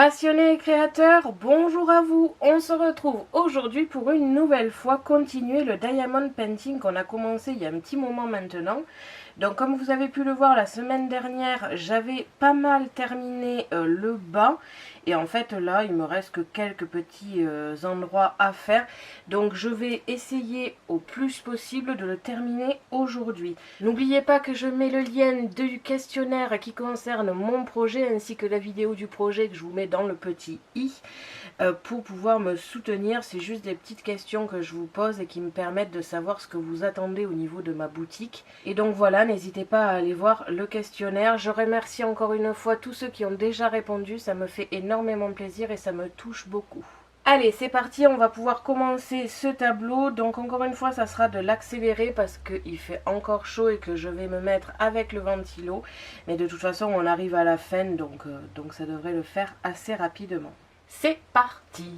Passionnés et créateurs, bonjour à vous. On se retrouve aujourd'hui pour une nouvelle fois continuer le diamond painting qu'on a commencé il y a un petit moment maintenant. Donc comme vous avez pu le voir la semaine dernière, j'avais pas mal terminé le bas. Et en fait là, il me reste que quelques petits endroits à faire. Donc je vais essayer au plus possible de le terminer aujourd'hui. N'oubliez pas que je mets le lien du questionnaire qui concerne mon projet ainsi que la vidéo du projet que je vous mets dans le petit i pour pouvoir me soutenir. C'est juste des petites questions que je vous pose et qui me permettent de savoir ce que vous attendez au niveau de ma boutique. Et donc voilà, n'hésitez pas à aller voir le questionnaire. Je remercie encore une fois tous ceux qui ont déjà répondu, ça me fait énormément plaisir et ça me touche beaucoup. Allez, c'est parti, on va pouvoir commencer ce tableau. Donc encore une fois, ça sera de l'accélérer parce qu'il fait encore chaud et que je vais me mettre avec le ventilo. Mais de toute façon, on arrive à la fin, donc ça devrait le faire assez rapidement. C'est parti!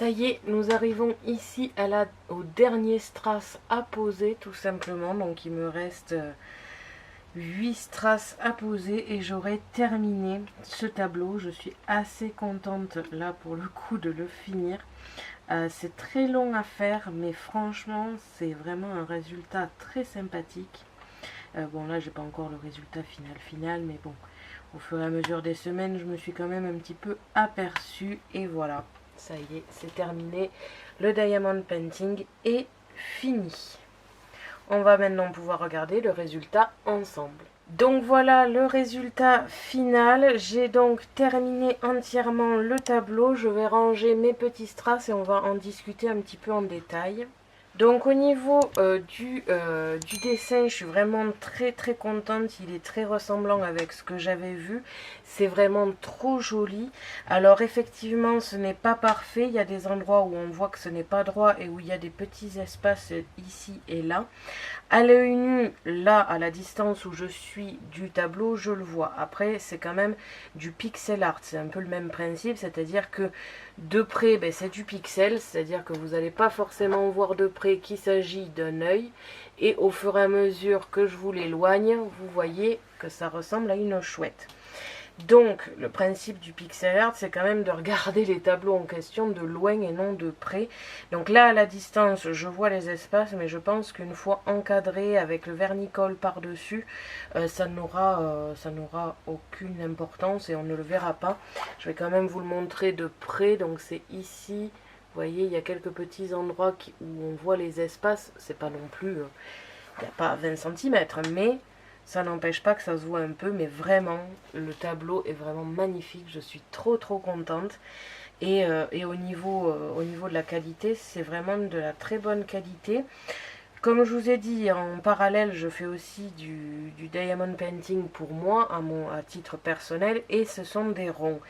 Ça y est, nous arrivons ici au dernier strass à poser tout simplement. Donc il me reste 8 strass à poser et j'aurai terminé ce tableau. Je suis assez contente là pour le coup de le finir. C'est très long à faire mais franchement c'est vraiment un résultat très sympathique. Bon là j'ai pas encore le résultat final mais bon, au fur et à mesure des semaines je me suis quand même un petit peu aperçue et voilà. Ça y est, c'est terminé. Le diamond painting est fini. On va maintenant pouvoir regarder le résultat ensemble. Donc voilà le résultat final. J'ai donc terminé entièrement le tableau. Je vais ranger mes petits strass et on va en discuter un petit peu en détail. Donc au niveau du dessin, je suis vraiment très contente. Il est très ressemblant avec ce que j'avais vu. C'est vraiment trop joli. Alors effectivement, ce n'est pas parfait. Il y a des endroits où on voit que ce n'est pas droit et où il y a des petits espaces ici et là. À l'œil nu, là, à la distance où je suis du tableau, je le vois. Après, c'est quand même du pixel art. C'est un peu le même principe, c'est-à-dire que de près, ben, c'est du pixel, c'est-à-dire que vous n'allez pas forcément voir de près qu'il s'agit d'un œil. Et au fur et à mesure que je vous l'éloigne, vous voyez que ça ressemble à une chouette. Donc, le principe du pixel art, c'est quand même de regarder les tableaux en question de loin et non de près. Donc là, à la distance, je vois les espaces, mais je pense qu'une fois encadré avec le vernicole par-dessus, ça n'aura aucune importance et on ne le verra pas. Je vais quand même vous le montrer de près. Donc c'est ici, vous voyez, il y a quelques petits endroits où on voit les espaces. C'est pas non plus, il n'y a pas 20 cm, mais... ça n'empêche pas que ça se voit un peu, mais vraiment, le tableau est vraiment magnifique. Je suis trop contente. Et au niveau de la qualité, c'est vraiment de la très bonne qualité. Comme je vous ai dit, en parallèle, je fais aussi du diamond painting pour moi, à titre personnel, et ce sont des ronds.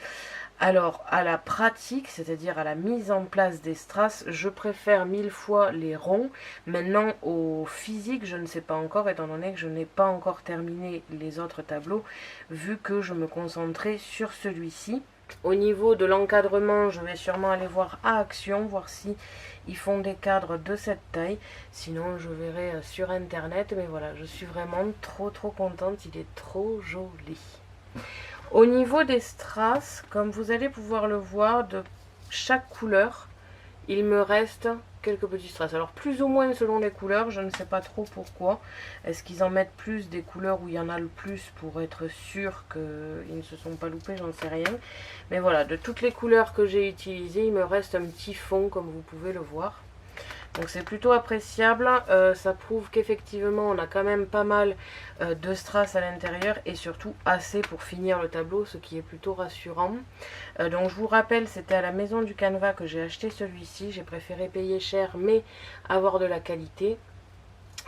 Alors, à la pratique, c'est-à-dire à la mise en place des strass, je préfère 1000 fois les ronds. Maintenant, au physique, je ne sais pas encore, étant donné que je n'ai pas encore terminé les autres tableaux, vu que je me concentrais sur celui-ci. Au niveau de l'encadrement, je vais sûrement aller voir à Action, voir si ils font des cadres de cette taille. Sinon, je verrai sur Internet. Mais voilà, je suis vraiment trop contente. Il est trop joli. Au niveau des strass, comme vous allez pouvoir le voir, de chaque couleur, il me reste quelques petits strass. Alors plus ou moins selon les couleurs, je ne sais pas trop pourquoi. Est-ce qu'ils en mettent plus des couleurs où il y en a le plus pour être sûr qu'ils ne se sont pas loupés, j'en sais rien. Mais voilà, de toutes les couleurs que j'ai utilisées, il me reste un petit fond comme vous pouvez le voir. Donc c'est plutôt appréciable, ça prouve qu'effectivement on a quand même pas mal de strass à l'intérieur et surtout assez pour finir le tableau, ce qui est plutôt rassurant. Donc je vous rappelle, c'était à la Maison du Canevas que j'ai acheté celui-ci, j'ai préféré payer cher mais avoir de la qualité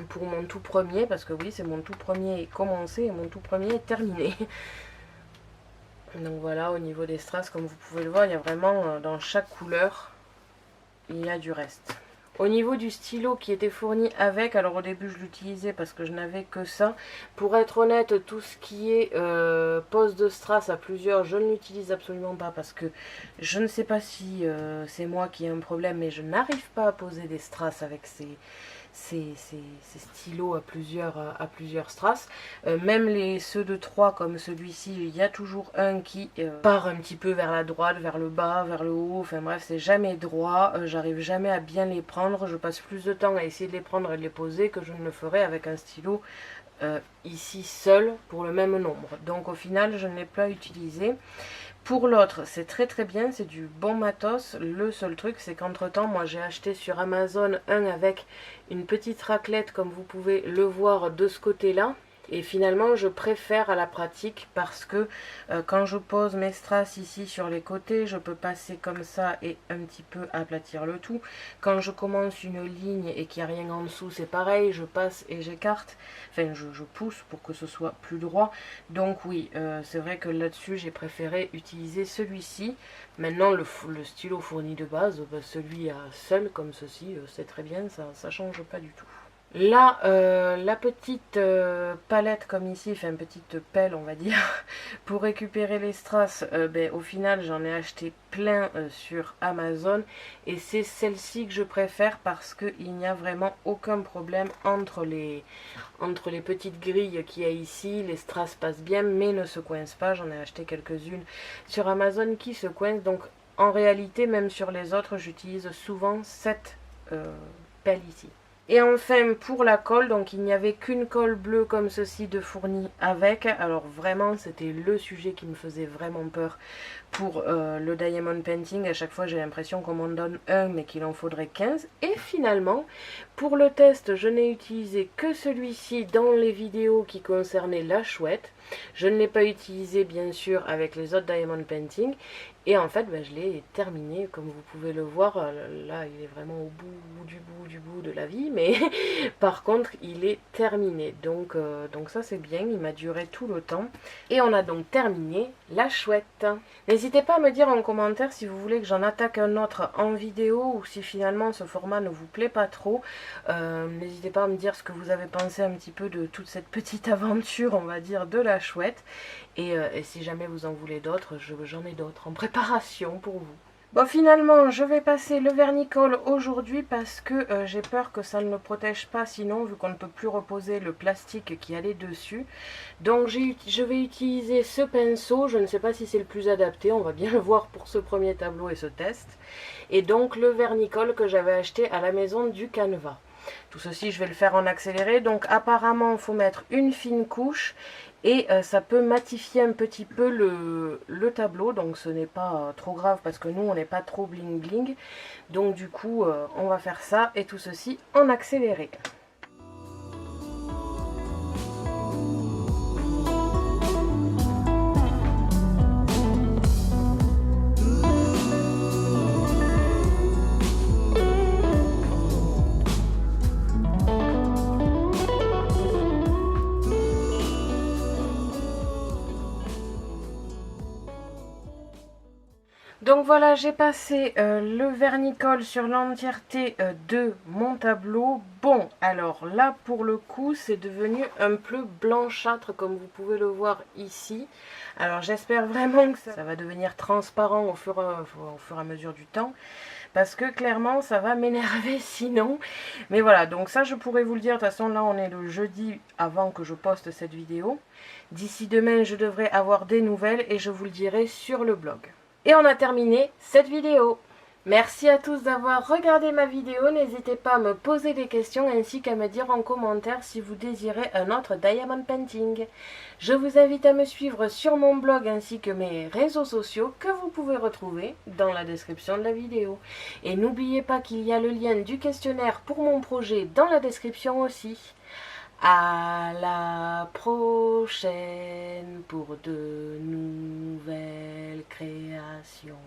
pour mon tout premier, parce que oui c'est mon tout premier commencé et mon tout premier terminé. Donc voilà, au niveau des strass, comme vous pouvez le voir, il y a vraiment dans chaque couleur, il y a du reste. Au niveau du stylo qui était fourni avec, alors au début je l'utilisais parce que je n'avais que ça. Pour être honnête, tout ce qui est pose de strass à plusieurs, je ne l'utilise absolument pas parce que je ne sais pas si c'est moi qui ai un problème, mais je n'arrive pas à poser des strass avec ces stylos à plusieurs strass. Même ceux de 3 comme celui-ci, il y a toujours un qui part un petit peu vers la droite, vers le bas, vers le haut, enfin bref, c'est jamais droit, j'arrive jamais à bien les prendre, je passe plus de temps à essayer de les prendre et de les poser que je ne le ferai avec un stylo ici seul pour le même nombre. Donc au final, je ne l'ai pas utilisé. Pour l'autre, c'est très bien, c'est du bon matos. Le seul truc, c'est qu'entre temps, moi j'ai acheté sur Amazon un avec une petite raclette, comme vous pouvez le voir de ce côté-là. Et finalement, je préfère à la pratique parce que quand je pose mes strass ici sur les côtés, je peux passer comme ça et un petit peu aplatir le tout. Quand je commence une ligne et qu'il n'y a rien en dessous, c'est pareil, je passe et j'écarte. Enfin, je pousse pour que ce soit plus droit. Donc oui, c'est vrai que là-dessus, j'ai préféré utiliser celui-ci. Maintenant, le stylo fourni de base, celui à seul comme ceci, c'est très bien, ça ne change pas du tout. Là, la petite palette comme ici, enfin petite pelle on va dire, pour récupérer les strass, ben, au final j'en ai acheté plein sur Amazon et c'est celle-ci que je préfère parce qu'il n'y a vraiment aucun problème entre les petites grilles qu'il y a ici. Les strass passent bien mais ne se coincent pas. J'en ai acheté quelques-unes sur Amazon qui se coincent, donc en réalité même sur les autres j'utilise souvent cette pelle ici. Et enfin pour la colle, donc il n'y avait qu'une colle bleue comme ceci de fournie avec. Alors vraiment c'était le sujet qui me faisait vraiment peur pour le diamond painting. À chaque fois j'ai l'impression qu'on m'en donne un mais qu'il en faudrait 15. Et finalement pour le test je n'ai utilisé que celui-ci dans les vidéos qui concernaient la chouette. Je ne l'ai pas utilisé bien sûr avec les autres diamond painting. Et en fait, ben, je l'ai terminé, comme vous pouvez le voir. Là, il est vraiment au bout de la vie, mais par contre, il est terminé. Donc ça, c'est bien, il m'a duré tout le temps. Et on a donc terminé la chouette. N'hésitez pas à me dire en commentaire si vous voulez que j'en attaque un autre en vidéo ou si finalement ce format ne vous plaît pas trop. N'hésitez pas à me dire ce que vous avez pensé un petit peu de toute cette petite aventure, on va dire, de la chouette. Et si jamais vous en voulez d'autres, j'en ai d'autres en préparation pour vous. Bon, finalement, je vais passer le vernicole aujourd'hui parce que j'ai peur que ça ne le protège pas sinon, vu qu'on ne peut plus reposer le plastique qui allait dessus. Donc je vais utiliser ce pinceau, je ne sais pas si c'est le plus adapté, on va bien le voir pour ce premier tableau et ce test. Et donc le vernicole que j'avais acheté à la maison du Canva. Tout ceci, je vais le faire en accéléré. Donc apparemment, il faut mettre une fine couche et ça peut matifier un petit peu le tableau. Donc ce n'est pas trop grave parce que nous, on n'est pas trop bling bling. Donc du coup, on va faire ça et tout ceci en accéléré. Donc voilà, j'ai passé le vernicole sur l'entièreté de mon tableau. Bon, alors là, pour le coup, c'est devenu un peu blanchâtre, comme vous pouvez le voir ici. Alors j'espère vraiment que ça va devenir transparent au fur et à mesure du temps. Parce que clairement, ça va m'énerver sinon. Mais voilà, donc ça, je pourrais vous le dire. De toute façon, là, on est le jeudi avant que je poste cette vidéo. D'ici demain, je devrais avoir des nouvelles et je vous le dirai sur le blog. Et on a terminé cette vidéo. Merci à tous d'avoir regardé ma vidéo. N'hésitez pas à me poser des questions ainsi qu'à me dire en commentaire si vous désirez un autre diamond painting. Je vous invite à me suivre sur mon blog ainsi que mes réseaux sociaux que vous pouvez retrouver dans la description de la vidéo. Et n'oubliez pas qu'il y a le lien du questionnaire pour mon projet dans la description aussi. À la prochaine pour de nouvelles créations.